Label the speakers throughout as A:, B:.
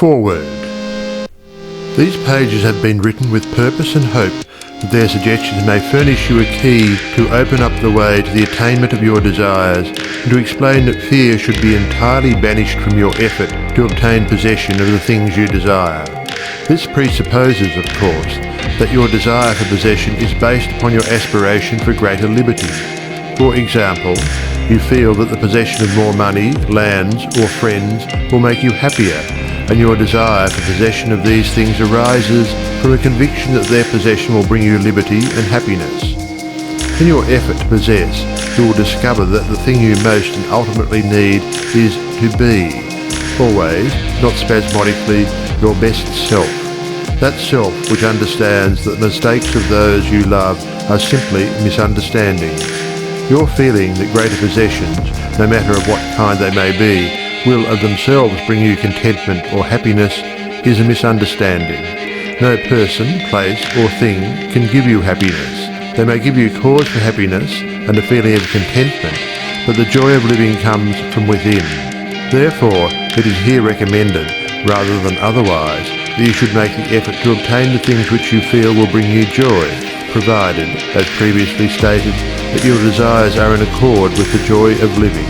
A: Forward. These pages have been written with purpose and hope that their suggestions may furnish you a key to open up the way to the attainment of your desires, and to explain that fear should be entirely banished from your effort to obtain possession of the things you desire. This presupposes, of course, that your desire for possession is based upon your aspiration for greater liberty. For example, you feel that the possession of more money, lands, or friends will make you happier, and your desire for possession of these things arises from a conviction that their possession will bring you liberty and happiness. In your effort to possess, you will discover that the thing you most and ultimately need is to be, always, not spasmodically, your best self. That self which understands that the mistakes of those you love are simply misunderstandings. Your feeling that greater possessions, no matter of what kind they may be, will of themselves bring you contentment or happiness is a misunderstanding. No person, place, or thing can give you happiness. They may give you cause for happiness and a feeling of contentment, but the joy of living comes from within. Therefore, it is here recommended, rather than otherwise, that you should make the effort to obtain the things which you feel will bring you joy, provided, as previously stated, that your desires are in accord with the joy of living.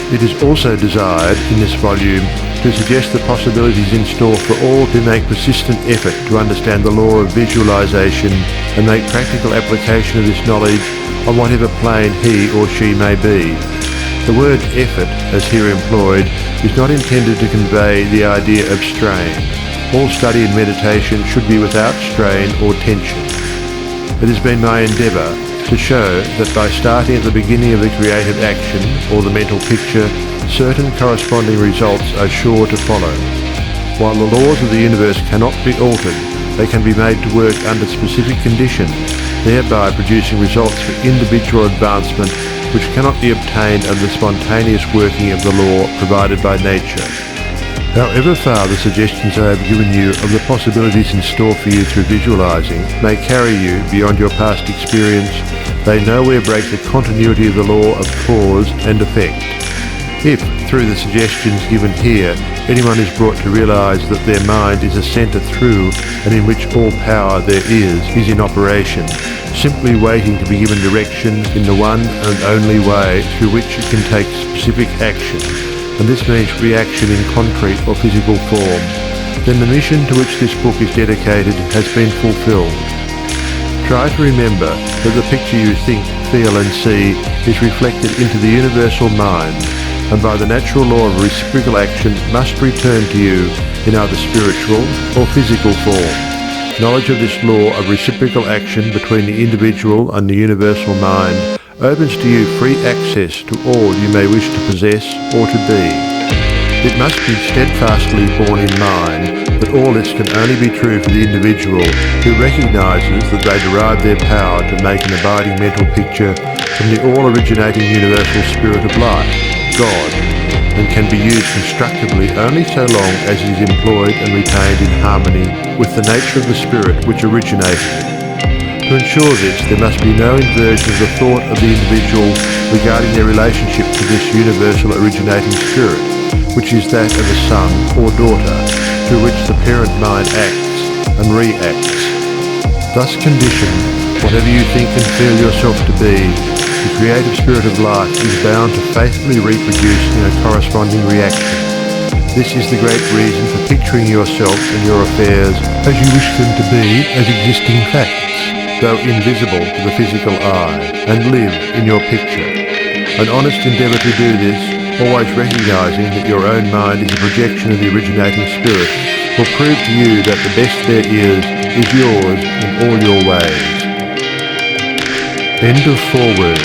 A: It is also desired in this volume to suggest the possibilities in store for all who make persistent effort to understand the law of visualization and make practical application of this knowledge on whatever plane he or she may be. The word effort, as here employed, is not intended to convey the idea of strain. All study and meditation should be without strain or tension. It has been my endeavour to show that by starting at the beginning of the creative action or the mental picture, certain corresponding results are sure to follow. While the laws of the universe cannot be altered, they can be made to work under specific conditions, thereby producing results for individual advancement which cannot be obtained under the spontaneous working of the law provided by nature. However far the suggestions I have given you of the possibilities in store for you through visualizing may carry you beyond your past experience, they nowhere break the continuity of the law of cause and effect. If, through the suggestions given here, anyone is brought to realize that their mind is a center through and in which all power there is in operation, simply waiting to be given direction in the one and only way through which it can take specific action, and this means reaction in concrete or physical form, then the mission to which this book is dedicated has been fulfilled. Try to remember that the picture you think, feel and see is reflected into the universal mind, and by the natural law of reciprocal action must return to you in either spiritual or physical form. Knowledge of this law of reciprocal action between the individual and the universal mind opens to you free access to all you may wish to possess or to be. It must be steadfastly borne in mind that all this can only be true for the individual who recognizes that they derive their power to make an abiding mental picture from the all-originating universal spirit of life, God, and can be used constructively only so long as it is employed and retained in harmony with the nature of the spirit which originated it. To ensure this, there must be no inversion of the thought of the individual regarding their relationship to this universal originating spirit, which is that of a son or daughter, through which the parent mind acts and reacts. Thus conditioned, whatever you think and feel yourself to be, the creative spirit of life is bound to faithfully reproduce in a corresponding reaction. This is the great reason for picturing yourself and your affairs as you wish them to be as existing facts, though invisible to the physical eye, and live in your picture. An honest endeavour to do this, always recognizing that your own mind is a projection of the originating spirit, will prove to you that the best there is yours in all your ways. End of foreword.